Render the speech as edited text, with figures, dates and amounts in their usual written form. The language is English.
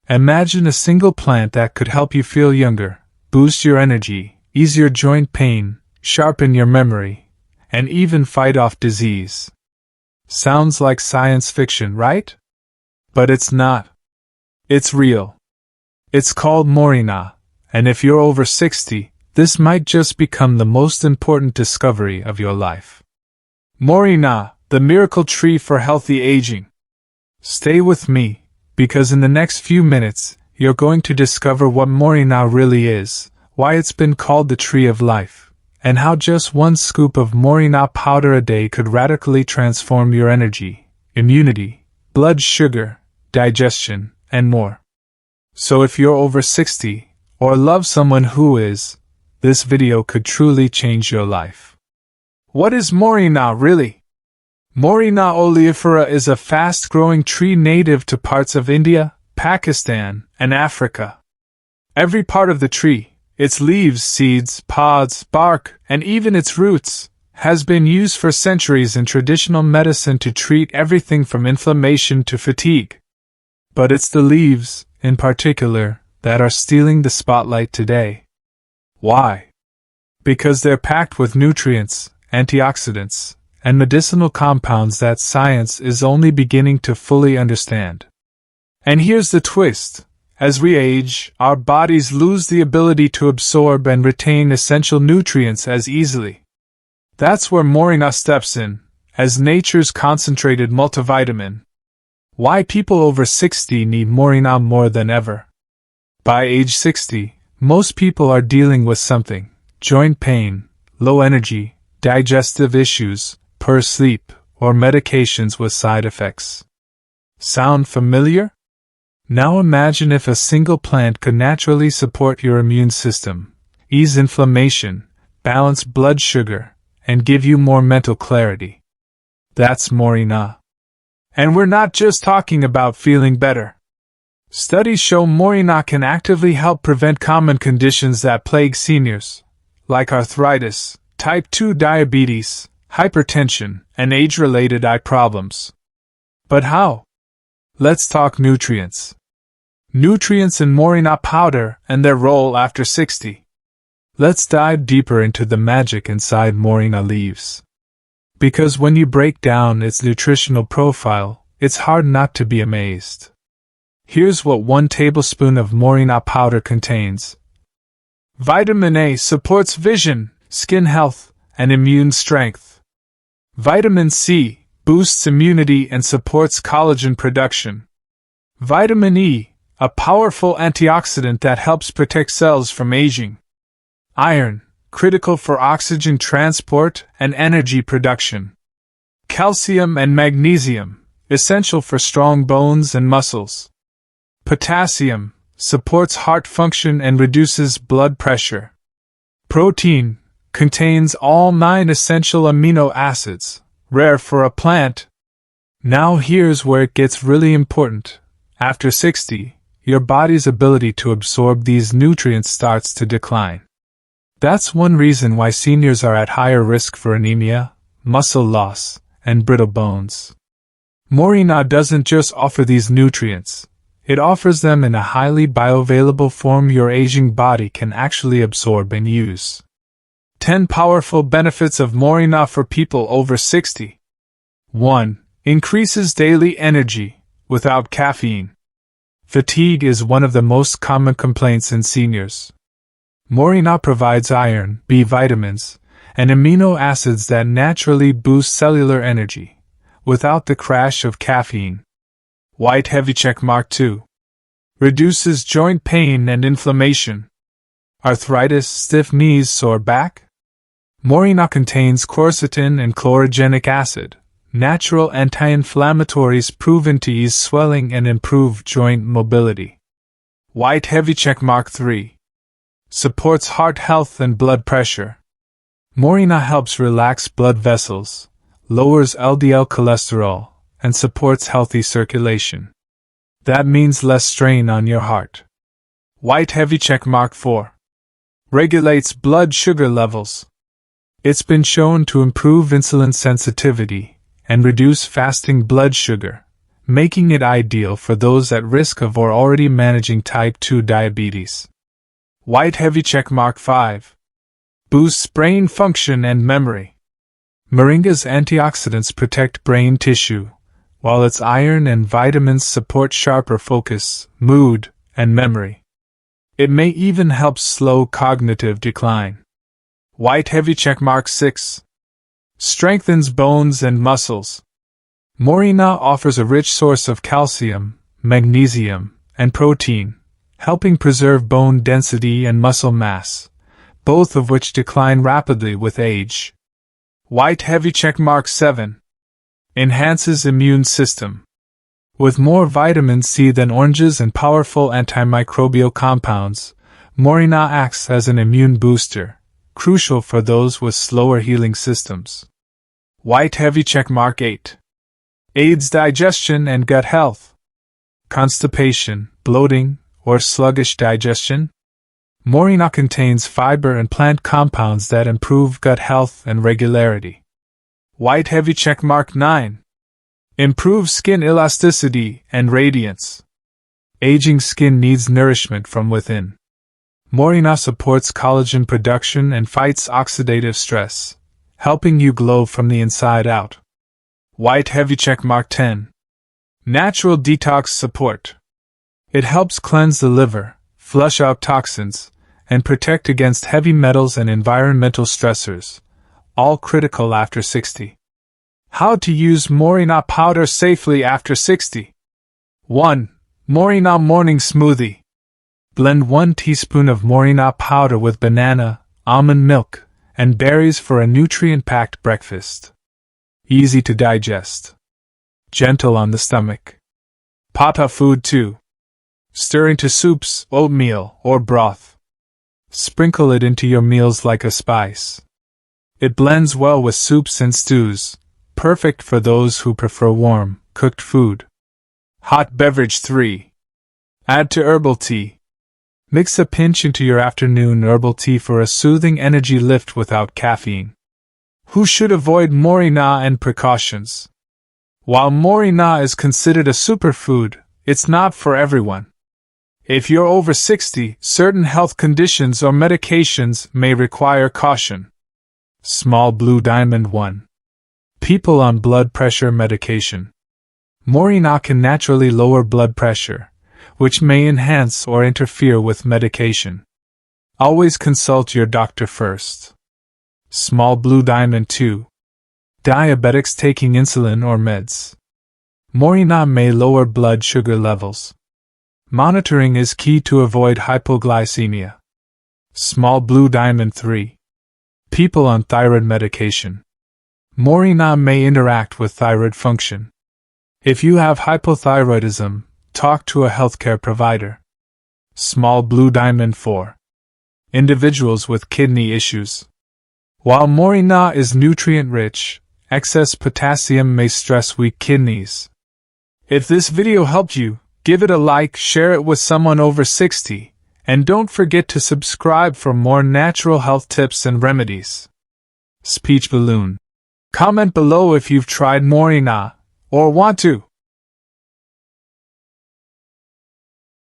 Imagine a single plant that could help you feel younger, boost your energy, ease your joint pain, sharpen your memory, and even fight off disease. Sounds like science fiction, right? But it's not. It's real. It's called Moringa, and if you're over 60, this might just become the most important discovery of your life. Moringa, the miracle tree for healthy aging. Stay with me, because in the next few minutes, you're going to discover what Moringa really is, why it's been called the tree of life, and how just one scoop of Moringa powder a day could radically transform your energy, immunity, blood sugar, digestion, and more. So if you're over 60, or love someone who is, this video could truly change your life. What is Moringa really? Moringa oleifera is a fast-growing tree native to parts of India, Pakistan, and Africa. Every part of the tree, its leaves, seeds, pods, bark, and even its roots, has been used for centuries in traditional medicine to treat everything from inflammation to fatigue. But it's the leaves, in particular, that are stealing the spotlight today. Why? Because they're packed with nutrients, antioxidants, and medicinal compounds that science is only beginning to fully understand. And here's the twist. As we age, our bodies lose the ability to absorb and retain essential nutrients as easily. That's where Moringa steps in, as nature's concentrated multivitamin. Why people over 60 need Moringa more than ever. By age 60, most people are dealing with something: joint pain, low energy, digestive issues, poor sleep, or medications with side effects. Sound familiar? Now imagine if a single plant could naturally support your immune system, ease inflammation, balance blood sugar, and give you more mental clarity. That's Moringa. And we're not just talking about feeling better. Studies show Moringa can actively help prevent common conditions that plague seniors, like arthritis, type 2 diabetes, hypertension, and age-related eye problems. But how? Let's talk nutrients. Nutrients in Moringa powder and their role after 60. Let's dive deeper into the magic inside Moringa leaves. Because when you break down its nutritional profile, it's hard not to be amazed. Here's what 1 tablespoon of Moringa powder contains. Vitamin A supports vision, skin health, and immune strength. Vitamin C boosts immunity and supports collagen production. Vitamin E, a powerful antioxidant that helps protect cells from aging. Iron, critical for oxygen transport and energy production. Calcium and magnesium, essential for strong bones and muscles. Potassium, supports heart function and reduces blood pressure. Protein, contains all 9 essential amino acids, rare for a plant. Now here's where it gets really important. After 60, your body's ability to absorb these nutrients starts to decline. That's one reason why seniors are at higher risk for anemia, muscle loss, and brittle bones. Moringa doesn't just offer these nutrients, it offers them in a highly bioavailable form your aging body can actually absorb and use. 10 powerful benefits of Moringa for people over 60. 1. Increases daily energy, without caffeine. Fatigue is one of the most common complaints in seniors. Moringa provides iron, B vitamins, and amino acids that naturally boost cellular energy, without the crash of caffeine. White heavy checkmark 2. Reduces joint pain and inflammation. Arthritis, stiff knees, sore back? Moringa contains quercetin and chlorogenic acid, natural anti-inflammatories proven to ease swelling and improve joint mobility. White heavy checkmark 3. Supports heart health and blood pressure. Moringa helps relax blood vessels, lowers LDL cholesterol, and supports healthy circulation. That means less strain on your heart. White heavy checkmark 4. Regulates blood sugar levels. It's been shown to improve insulin sensitivity and reduce fasting blood sugar, making it ideal for those at risk of or already managing type 2 diabetes. White heavy checkmark 5. Boosts brain function and memory. Moringa's antioxidants protect brain tissue, while its iron and vitamins support sharper focus, mood, and memory. It may even help slow cognitive decline. White heavy checkmark 6. Strengthens bones and muscles. Moringa offers a rich source of calcium, magnesium, and protein, helping preserve bone density and muscle mass, both of which decline rapidly with age. White heavy checkmark 7. Enhances immune system. With more vitamin C than oranges and powerful antimicrobial compounds, Moringa acts as an immune booster, crucial for those with slower healing systems. White heavy checkmark 8. Aids digestion and gut health. Constipation, bloating, or sluggish digestion? Moringa contains fiber and plant compounds that improve gut health and regularity. White heavy checkmark 9. Improves skin elasticity and radiance. Aging skin needs nourishment from within. Moringa supports collagen production and fights oxidative stress, helping you glow from the inside out. White heavy checkmark 10. Natural detox support. It helps cleanse the liver, flush out toxins, and protect against heavy metals and environmental stressors, all critical after 60. How to use Moringa powder safely after 60. 1. Moringa morning smoothie. Blend 1 teaspoon of Moringa powder with banana, almond milk, and berries for a nutrient-packed breakfast. Easy to digest. Gentle on the stomach. Superfood 2. Stir into soups, oatmeal, or broth. Sprinkle it into your meals like a spice. It blends well with soups and stews, perfect for those who prefer warm, cooked food. Hot beverage 3. Add to herbal tea. Mix a pinch into your afternoon herbal tea for a soothing energy lift without caffeine. Who should avoid Moringa and precautions? While Moringa is considered a superfood, it's not for everyone. If you're over 60, certain health conditions or medications may require caution. Small blue diamond 1. People on blood pressure medication. Moringa can naturally lower blood pressure, which may enhance or interfere with medication. Always consult your doctor first. Small blue diamond 2. Diabetics taking insulin or meds. Moringa may lower blood sugar levels. Monitoring is key to avoid hypoglycemia. Small blue diamond 3. People on thyroid medication. Moringa may interact with thyroid function. If you have hypothyroidism, talk to a healthcare provider. Small blue diamond 4. Individuals with kidney issues. While Moringa is nutrient-rich, excess potassium may stress weak kidneys. If this video helped you, give it a like, share it with someone over 60, and don't forget to subscribe for more natural health tips and remedies. Speech balloon. Comment below if you've tried Moringa, or want to.